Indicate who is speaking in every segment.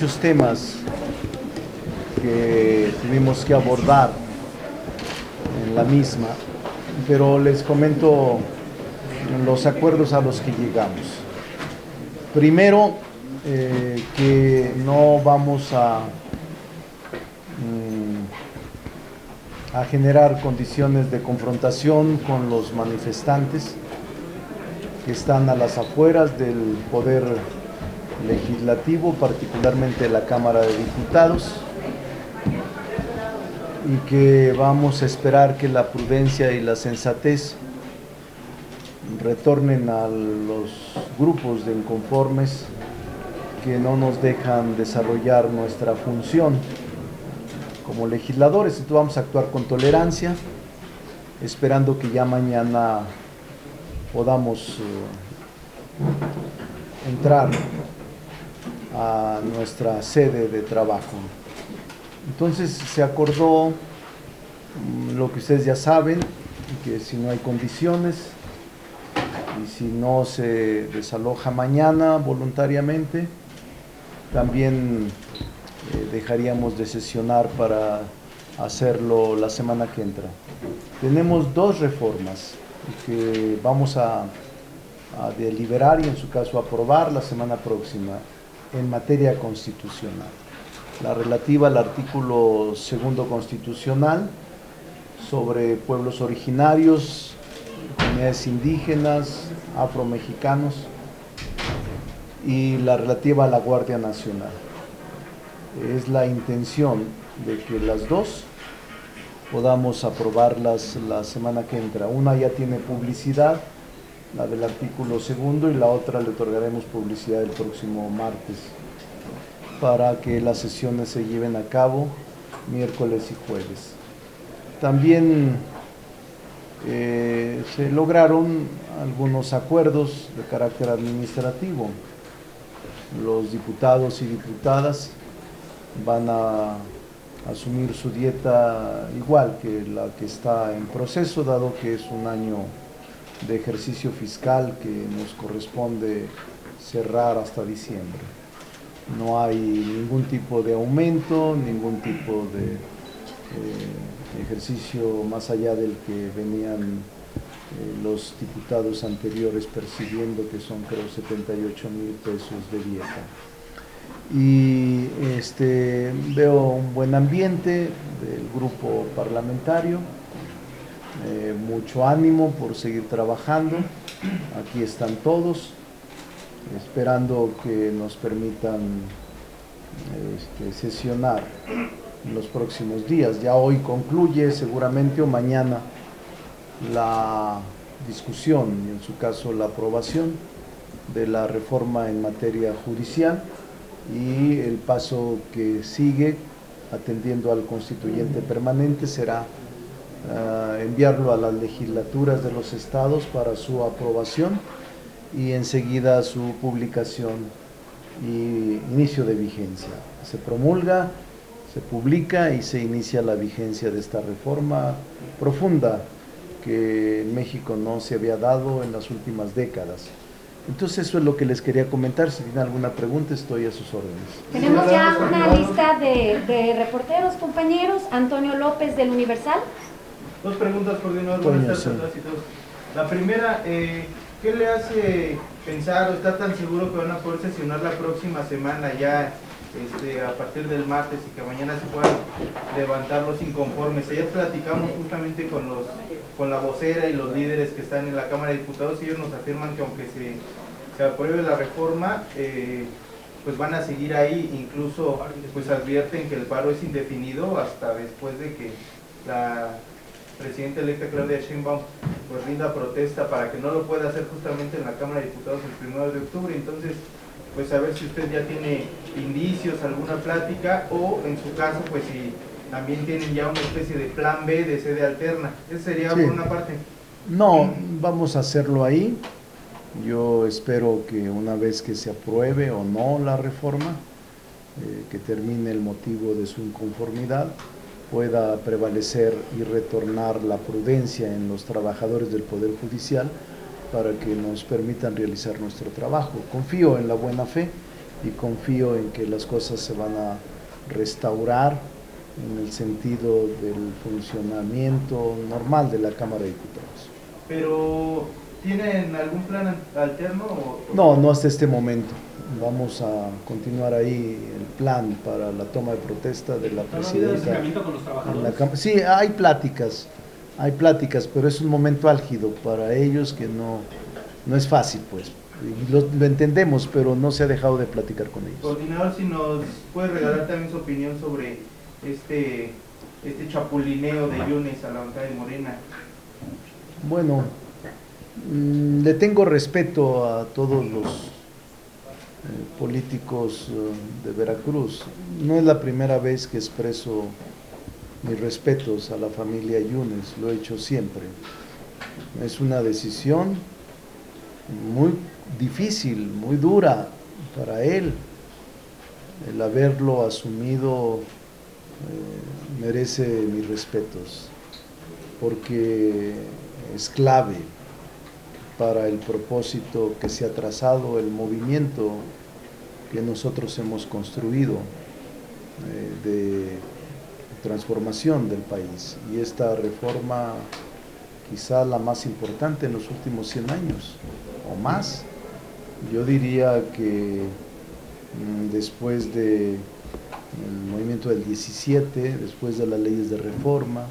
Speaker 1: Muchos temas que tuvimos que abordar en la misma, pero les comento los acuerdos a los que llegamos. Primero, que no vamos a generar condiciones de confrontación con los manifestantes que están a las afueras del poder legislativo, particularmente la Cámara de Diputados, y que vamos a esperar que la prudencia y la sensatez retornen a los grupos de inconformes que no nos dejan desarrollar nuestra función como legisladores. Entonces vamos a actuar con tolerancia, esperando que ya mañana podamos entrar a nuestra sede de trabajo. Entonces se acordó lo que ustedes ya saben, que si no hay condiciones y si no se desaloja mañana voluntariamente, también dejaríamos de sesionar para hacerlo la semana que entra. Tenemos dos reformas que vamos a deliberar y en su caso aprobar la semana próxima en materia constitucional. La relativa al artículo 2 constitucional sobre pueblos originarios, comunidades indígenas, afromexicanos, y la relativa a la Guardia Nacional. Es la intención de que las dos podamos aprobarlas la semana que entra. Una ya tiene publicidad, la del artículo 2, y la otra le otorgaremos publicidad el próximo martes para que las sesiones se lleven a cabo miércoles y jueves. También se lograron algunos acuerdos de carácter administrativo. Los diputados y diputadas van a asumir su dieta igual que la que está en proceso, dado que es un año de ejercicio fiscal que nos corresponde cerrar hasta diciembre. No hay ningún tipo de aumento, ningún tipo de ejercicio más allá del que venían los diputados anteriores percibiendo, que son creo 78,000 pesos de dieta. Y veo un buen ambiente del grupo parlamentario, mucho ánimo por seguir trabajando. Aquí están todos, esperando que nos permitan sesionar en los próximos días. Ya hoy concluye seguramente o mañana la discusión y en su caso la aprobación de la reforma en materia judicial, y el paso que sigue, atendiendo al constituyente permanente, será enviarlo a las legislaturas de los estados para su aprobación y enseguida su publicación y inicio de vigencia. Se promulga, se publica y se inicia la vigencia de esta reforma profunda que en México no se había dado en las últimas décadas. Entonces eso es lo que les quería comentar. Si tienen alguna pregunta, estoy a sus órdenes.
Speaker 2: Tenemos ya una lista de reporteros, compañeros. Antonio López, del Universal.
Speaker 3: Dos preguntas, coordinador. Buenas tardes a todas y todos. La primera, ¿qué le hace pensar o está tan seguro que van a poder sesionar la próxima semana ya a partir del martes y que mañana se puedan levantar los inconformes? Ayer platicamos justamente con la vocera y los líderes que están en la Cámara de Diputados, y ellos nos afirman que aunque se apruebe la reforma, pues van a seguir ahí. Incluso pues advierten que el paro es indefinido hasta después de que la presidenta electa Claudia Sheinbaum pues rinda protesta para que no lo pueda hacer justamente en la Cámara de Diputados el 1 de octubre. Entonces, pues a ver si usted ya tiene indicios, alguna plática, o en su caso, pues si también tienen ya una especie de plan B de sede alterna. Esa sería por una parte.
Speaker 1: No, vamos a hacerlo ahí. Yo espero que una vez que se apruebe o no la reforma, que termine el motivo de su inconformidad, pueda prevalecer y retornar la prudencia en los trabajadores del Poder Judicial para que nos permitan realizar nuestro trabajo. Confío en la buena fe y confío en que las cosas se van a restaurar en el sentido del funcionamiento normal de la Cámara de Diputados.
Speaker 3: Pero, ¿tienen algún plan alterno?
Speaker 1: No, no hasta este momento. Vamos a continuar ahí el plan para la toma de protesta de la presidenta.
Speaker 4: ¿Con los trabajadores?
Speaker 1: Sí, hay pláticas, pero es un momento álgido para ellos que no es fácil, pues. Y lo entendemos, pero no se ha dejado de platicar con ellos.
Speaker 3: Coordinador, si nos puede regalar también su opinión sobre este chapulineo de Yunes a la bancada de Morena.
Speaker 1: Bueno, le tengo respeto a todos los políticos de Veracruz. No es la primera vez que expreso mis respetos a la familia Yunes, lo he hecho siempre. Es una decisión muy difícil, muy dura para él. El haberlo asumido merece mis respetos, porque es clave para el propósito que se ha trazado, el movimiento que nosotros hemos construido de transformación del país. Y esta reforma, quizá la más importante en los últimos 100 años o más. Yo diría que después del movimiento del 17, después de las leyes de reforma,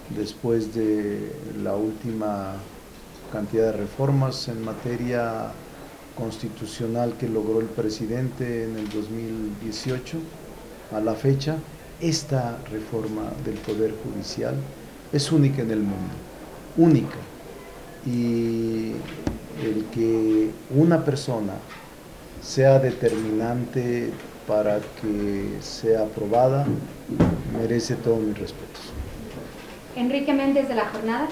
Speaker 1: después de la última cantidad de reformas en materia constitucional que logró el presidente en el 2018, a la fecha, esta reforma del Poder Judicial es única en el mundo, única. Y el que una persona sea determinante para que sea aprobada merece todos mis respetos.
Speaker 2: Enrique Méndez, de La Jornada.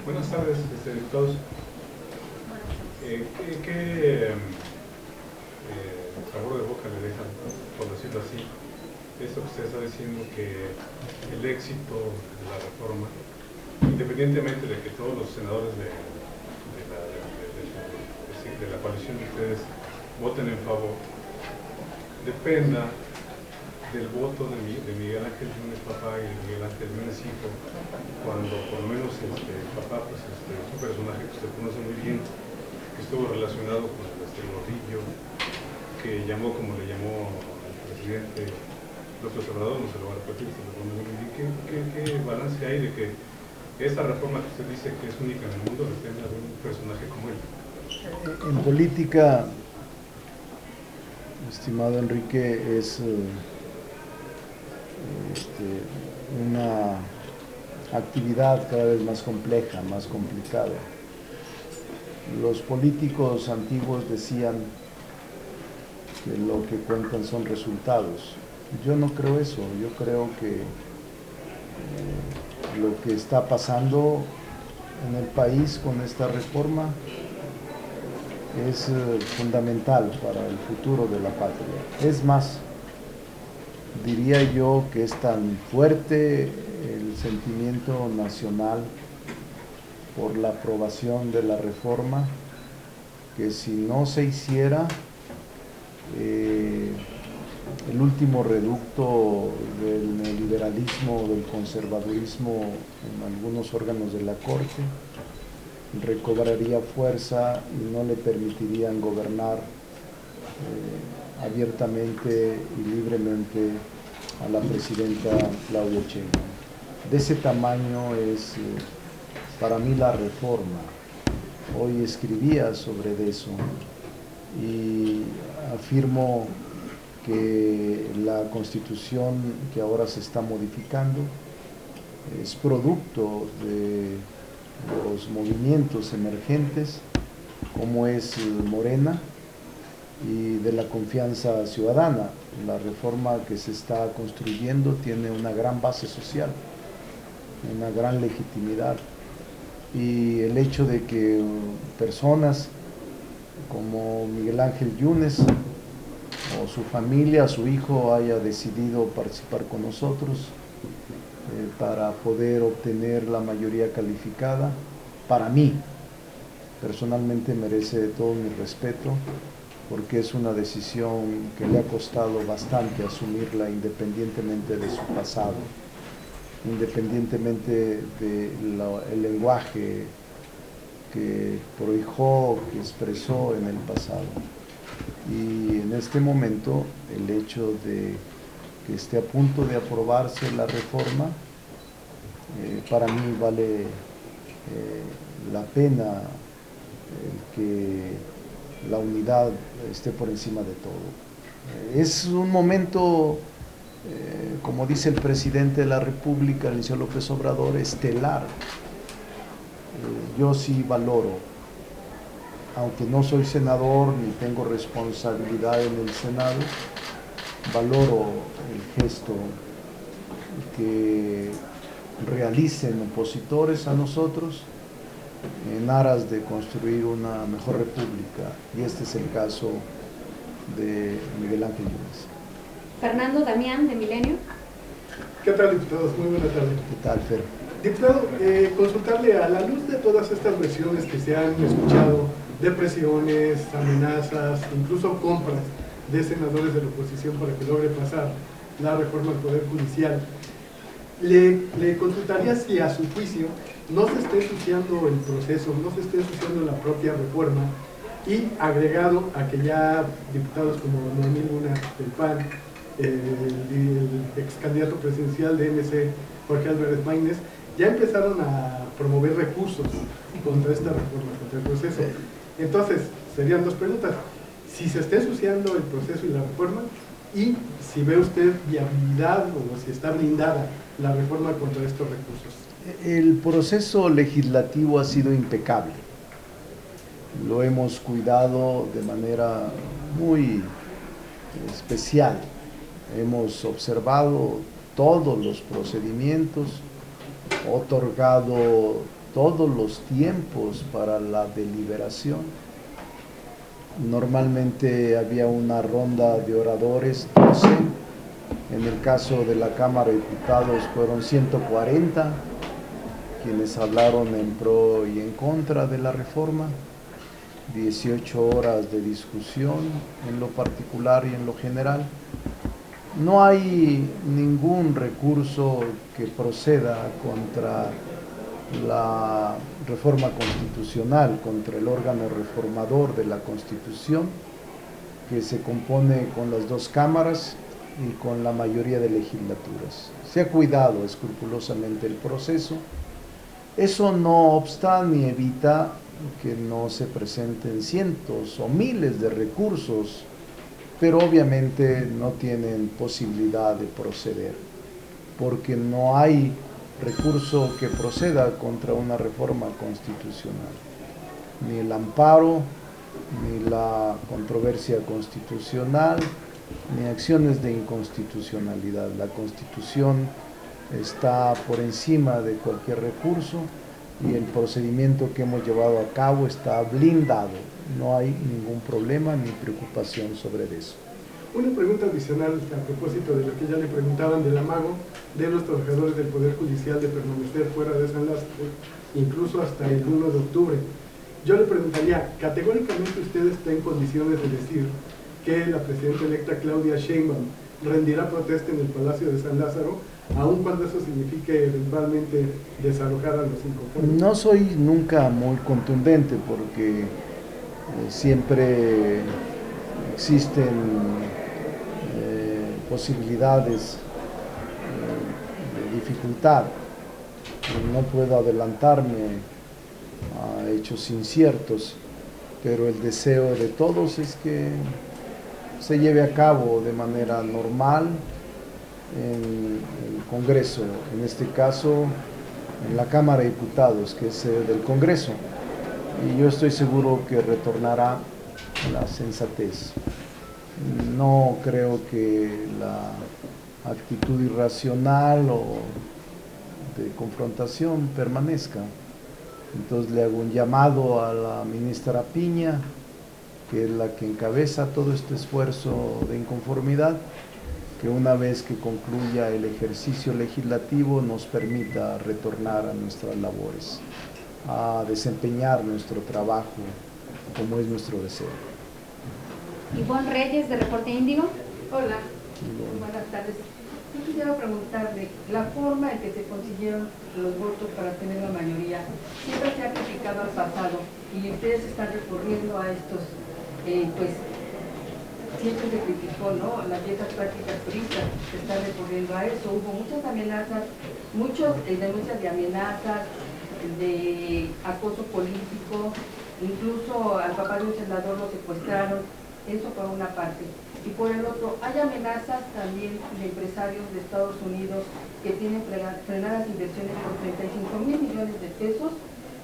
Speaker 4: Buenas tardes, diputados. ¿Qué sabor de boca le dejan, por decirlo así, esto que usted está diciendo, que el éxito de la reforma, independientemente de que todos los senadores de la coalición de ustedes voten en favor, dependa del voto de Miguel Ángel Yunes papá y de Miguel Ángel Yunes hijo, cuando por lo menos papá pues, es un personaje que usted conoce muy bien, que estuvo relacionado con el Gordillo, que llamó como le llamó el presidente López Obrador, no se lo va a repetir, se lo pone muy bien. ¿Qué balance hay de que esta reforma que usted dice que es única en el mundo dependa de un personaje como él?
Speaker 1: En política, estimado Enrique, es una actividad cada vez más compleja, más complicada. Los políticos antiguos decían que lo que cuentan son resultados. Yo no creo eso, yo creo que lo que está pasando en el país con esta reforma es fundamental para el futuro de la patria. Es más, diría yo que es tan fuerte el sentimiento nacional por la aprobación de la reforma que si no se hiciera, el último reducto del neoliberalismo, del conservadurismo en algunos órganos de la Corte recobraría fuerza y no le permitirían gobernar abiertamente y libremente a la presidenta Claudia Sheinbaum. De ese tamaño es para mí la reforma. Hoy escribía sobre eso y afirmo que la Constitución que ahora se está modificando es producto de los movimientos emergentes como es Morena y de la confianza ciudadana. La reforma que se está construyendo tiene una gran base social, una gran legitimidad, y el hecho de que personas como Miguel Ángel Yunes o su familia, su hijo haya decidido participar con nosotros para poder obtener la mayoría calificada, para mí personalmente merece todo mi respeto porque es una decisión que le ha costado bastante asumirla independientemente de su pasado, independientemente del lenguaje que prohijó, que expresó en el pasado. Y en este momento el hecho de que esté a punto de aprobarse la reforma, para mí vale la pena que la unidad esté por encima de todo. Es un momento, como dice el presidente de la República, el señor López Obrador, estelar. Yo sí valoro, aunque no soy senador ni tengo responsabilidad en el Senado, valoro el gesto que realicen opositores a nosotros en aras de construir una mejor república, y este es el caso de Miguel Ángel Yunes.
Speaker 2: Fernando Damián, de Milenio.
Speaker 5: ¿Qué tal, diputados? Muy buena tarde.
Speaker 1: ¿Qué tal, Fer?
Speaker 5: Diputado, consultarle, a la luz de todas estas versiones que se han escuchado, de presiones, amenazas, incluso compras de senadores de la oposición para que logre pasar la reforma al Poder Judicial, le consultaría si a su juicio no se esté ensuciando el proceso, no se esté ensuciando la propia reforma, y agregado a que ya diputados como Noemí Luna del PAN, el ex candidato presidencial de MC, Jorge Álvarez Maínez, ya empezaron a promover recursos contra esta reforma, contra el proceso. Entonces, serían dos preguntas: si se está ensuciando el proceso y la reforma, y si ve usted viabilidad o si está blindada la reforma contra estos recursos.
Speaker 1: El proceso legislativo ha sido impecable. Lo hemos cuidado de manera muy especial. Hemos observado todos los procedimientos, otorgado todos los tiempos para la deliberación. Normalmente había una ronda de oradores, 12. En el caso de la Cámara de Diputados fueron 140 quienes hablaron en pro y en contra de la reforma. 18 horas de discusión en lo particular y en lo general. No hay ningún recurso que proceda contra la reforma constitucional, contra el órgano reformador de la Constitución, que se compone con las dos cámaras y con la mayoría de legislaturas. Se ha cuidado escrupulosamente el proceso. Eso no obsta ni evita que no se presenten cientos o miles de recursos, pero obviamente no tienen posibilidad de proceder, porque no hay recurso que proceda contra una reforma constitucional. Ni el amparo, ni la controversia constitucional, ni acciones de inconstitucionalidad. La Constitución está por encima de cualquier recurso y el procedimiento que hemos llevado a cabo está blindado. No hay ningún problema ni preocupación sobre eso.
Speaker 5: Una pregunta adicional a propósito de lo que ya le preguntaban del amago de los trabajadores del Poder Judicial de permanecer fuera de San Lázaro, incluso hasta el 1 de octubre. Yo le preguntaría, ¿categóricamente usted está en condiciones de decir que la presidenta electa Claudia Sheinbaum rendirá protesta en el Palacio de San Lázaro, aun cuando eso signifique eventualmente desalojar a los inconformes?
Speaker 1: No soy nunca muy contundente porque siempre existen posibilidades de dificultad. No puedo adelantarme a hechos inciertos, pero el deseo de todos es que se lleve a cabo de manera normal en el Congreso, en este caso en la Cámara de Diputados, que es sede del Congreso, y yo estoy seguro que retornará la sensatez. No creo que la actitud irracional o de confrontación permanezca. Entonces le hago un llamado a la ministra Piña, que es la que encabeza todo este esfuerzo de inconformidad, que una vez que concluya el ejercicio legislativo nos permita retornar a nuestras labores, a desempeñar nuestro trabajo como es nuestro deseo.
Speaker 2: Ivonne Reyes, de Reporte Índigo.
Speaker 6: Hola, buenas tardes. Yo quisiera preguntarle, la forma en que se consiguieron los votos para tener la mayoría, siempre se ha criticado al pasado y ustedes están recurriendo a estos, pues, siempre se criticó, ¿no? Las viejas prácticas turistas, se está recurriendo a eso. Hubo muchas amenazas, muchas denuncias de amenazas, de acoso político, incluso al papá de un senador lo secuestraron, eso por una parte. Y por el otro, hay amenazas también de empresarios de Estados Unidos que tienen frenadas inversiones por 35,000 millones de pesos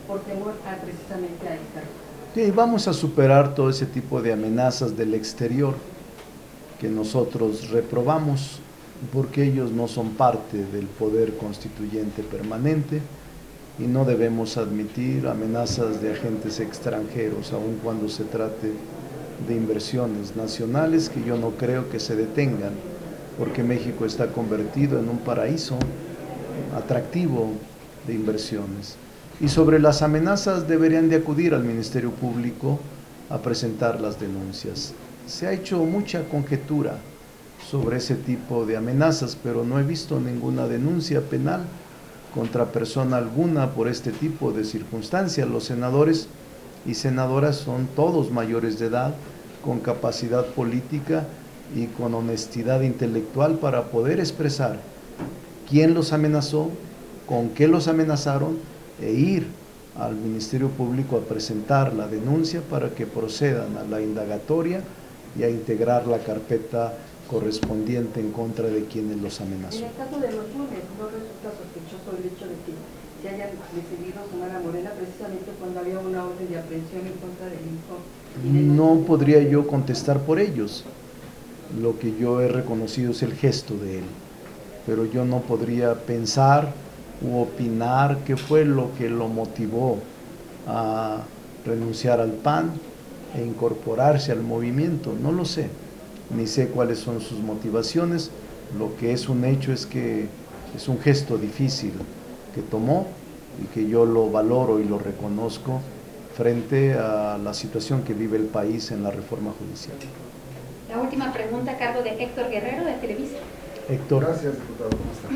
Speaker 6: por temor a precisamente a esta.
Speaker 1: Sí, vamos a superar todo ese tipo de amenazas del exterior que nosotros reprobamos porque ellos no son parte del poder constituyente permanente y no debemos admitir amenazas de agentes extranjeros, aun cuando se trate de inversiones nacionales que yo no creo que se detengan, porque México está convertido en un paraíso atractivo de inversiones. Y sobre las amenazas deberían de acudir al Ministerio Público a presentar las denuncias. Se ha hecho mucha conjetura sobre ese tipo de amenazas, pero no he visto ninguna denuncia penal contra persona alguna por este tipo de circunstancias. Los senadores y senadoras son todos mayores de edad, con capacidad política y con honestidad intelectual para poder expresar quién los amenazó, con qué los amenazaron e ir al Ministerio Público a presentar la denuncia para que procedan a la indagatoria y a integrar la carpeta correspondiente en contra de quienes los amenazó.
Speaker 6: En el caso de los lunes, ¿no resulta sospechoso el hecho de que se hayan decidido sumar a Morena precisamente cuando había una orden de aprehensión en contra del INCO?
Speaker 1: No podría yo contestar por ellos. Lo que yo he reconocido es el gesto de él, pero yo no podría pensar u opinar qué fue lo que lo motivó a renunciar al PAN e incorporarse al movimiento. No lo sé, ni sé cuáles son sus motivaciones. Lo que es un hecho es que es un gesto difícil que tomó y que yo lo valoro y lo reconozco frente a la situación que vive el país en la reforma judicial.
Speaker 2: La última pregunta a cargo de Héctor Guerrero, de Televisa.
Speaker 1: Héctor.
Speaker 7: Gracias, diputado. ¿Cómo está?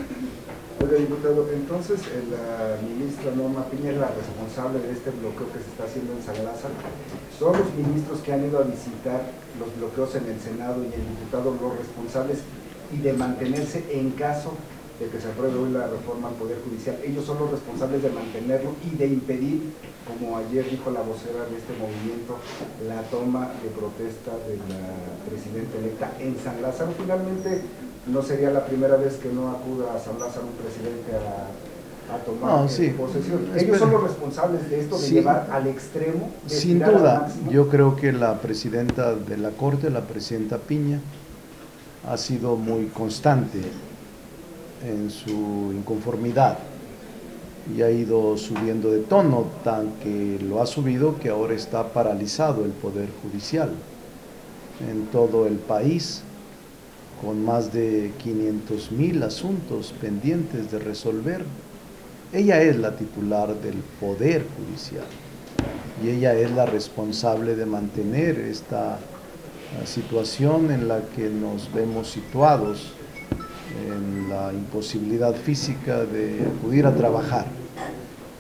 Speaker 7: Oiga, diputado, entonces la ministra Norma Piña es la responsable de este bloqueo que se está haciendo en San Lázaro. ¿Son los ministros que han ido a visitar los bloqueos en el Senado y el diputado los responsables y de mantenerse en caso de que se apruebe hoy la reforma al Poder Judicial? Ellos son los responsables de mantenerlo y de impedir, como ayer dijo la vocera de este movimiento, la toma de protesta de la presidenta electa en San Lázaro. Finalmente, no sería la primera vez que no acuda a San Lázaro un presidente a tomar posesión. Ellos son los responsables de esto, de llevar al extremo.
Speaker 1: Sin duda, yo creo que la presidenta de la Corte, la presidenta Piña, ha sido muy constante en su inconformidad y ha ido subiendo de tono, tan que lo ha subido que ahora está paralizado el Poder Judicial en todo el país, con más de 500,000 asuntos pendientes de resolver. Ella es la titular del Poder Judicial y ella es la responsable de mantener esta situación en la que nos vemos situados en la imposibilidad física de acudir a trabajar.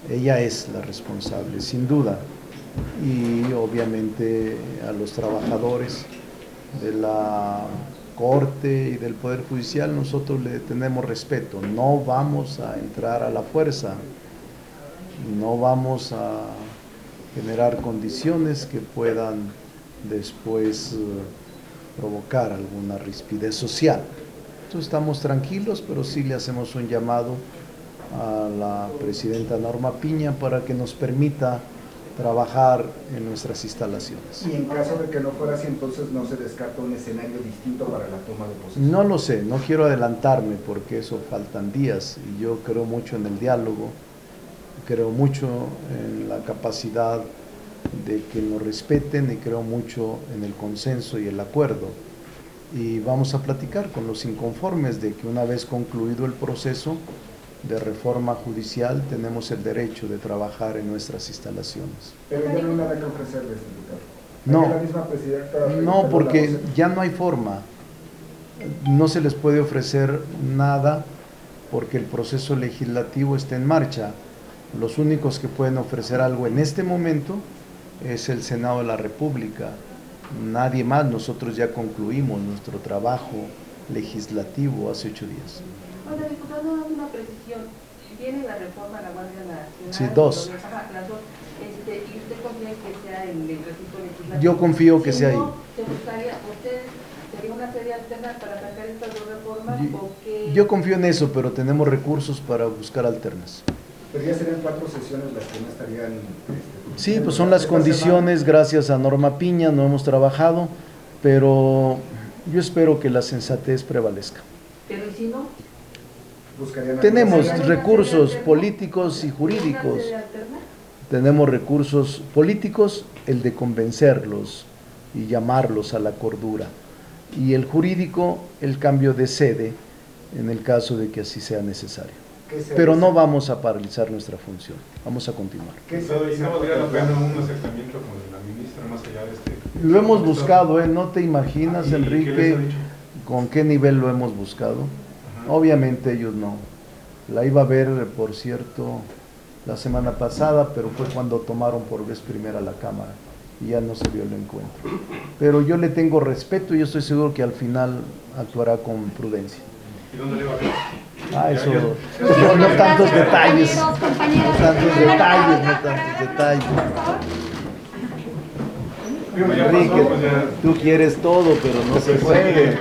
Speaker 1: Ella es la responsable, sin duda, y obviamente a los trabajadores de la Corte y del Poder Judicial nosotros le tenemos respeto. No vamos a entrar a la fuerza, no vamos a generar condiciones que puedan después provocar alguna rispidez social. Entonces estamos tranquilos, pero sí le hacemos un llamado a la presidenta Norma Piña para que nos permita trabajar en nuestras instalaciones.
Speaker 7: Y en caso de que no fuera así, entonces no se descarta un escenario distinto para la toma de posesión.
Speaker 1: No lo sé, no quiero adelantarme porque eso faltan días y yo creo mucho en el diálogo, creo mucho en la capacidad de que nos respeten y creo mucho en el consenso y el acuerdo. Y vamos a platicar con los inconformes de que una vez concluido el proceso de reforma judicial tenemos el derecho de trabajar en nuestras instalaciones.
Speaker 7: Pero ya no hay nada que ofrecerles, diputado.
Speaker 1: No,
Speaker 7: La misma presidenta
Speaker 1: no, porque ya no hay forma. No se les puede ofrecer nada porque el proceso legislativo está en marcha. Los únicos que pueden ofrecer algo en este momento es el Senado de la República. Nadie más. Nosotros ya concluimos nuestro trabajo legislativo hace 8 días.
Speaker 6: Ahora, diputado, una precisión. Viene la reforma a la Guardia Nacional.
Speaker 1: Sí, dos.
Speaker 6: Las dos. ¿Y usted confía en que sea en el recinto legislativo?
Speaker 1: Yo confío que
Speaker 6: Si
Speaker 1: sea
Speaker 6: no,
Speaker 1: ahí.
Speaker 6: ¿te gustaría, usted sería una serie alterna para sacar estas dos reformas? ¿O qué?
Speaker 1: Yo confío en eso, pero tenemos recursos para buscar alternas.
Speaker 7: Pero ya serían 4 sesiones las que no estarían...
Speaker 1: Sí, pues son las condiciones, gracias a Norma Piña, no hemos trabajado, pero yo espero que la sensatez prevalezca.
Speaker 6: Pero ¿y si no?
Speaker 1: Tenemos
Speaker 6: ¿Sería una
Speaker 1: recursos
Speaker 6: serie alterna?
Speaker 1: políticos y
Speaker 6: ¿Una
Speaker 1: jurídicos.
Speaker 6: serie alterna?
Speaker 1: Tenemos recursos políticos, el de convencerlos y llamarlos a la cordura. Y el jurídico, el cambio de sede, en el caso de que así sea necesario. Pero no vamos a paralizar nuestra función, vamos a continuar.
Speaker 4: ¿Y no valdría la pena un acercamiento con la ministra más allá de este?
Speaker 1: Lo hemos buscado, no te imaginas,
Speaker 4: ¿Y qué les
Speaker 1: Enrique,
Speaker 4: ha dicho?
Speaker 1: con qué nivel lo hemos buscado.
Speaker 4: Ajá.
Speaker 1: Obviamente ellos no. La iba a ver, por cierto, la semana pasada, pero fue cuando tomaron por vez primera la Cámara y ya no se dio el encuentro. Pero yo le tengo respeto y yo estoy seguro que al final actuará con prudencia.
Speaker 4: ¿Y dónde le va a ver?
Speaker 1: Eso,
Speaker 4: ya.
Speaker 1: no tantos detalles,
Speaker 2: Compañeros,
Speaker 1: no tantos detalles, no tantos detalles.
Speaker 4: Digo, ya
Speaker 1: Enrique,
Speaker 4: pasó, pues ya.
Speaker 1: tú quieres todo, pero no se puede.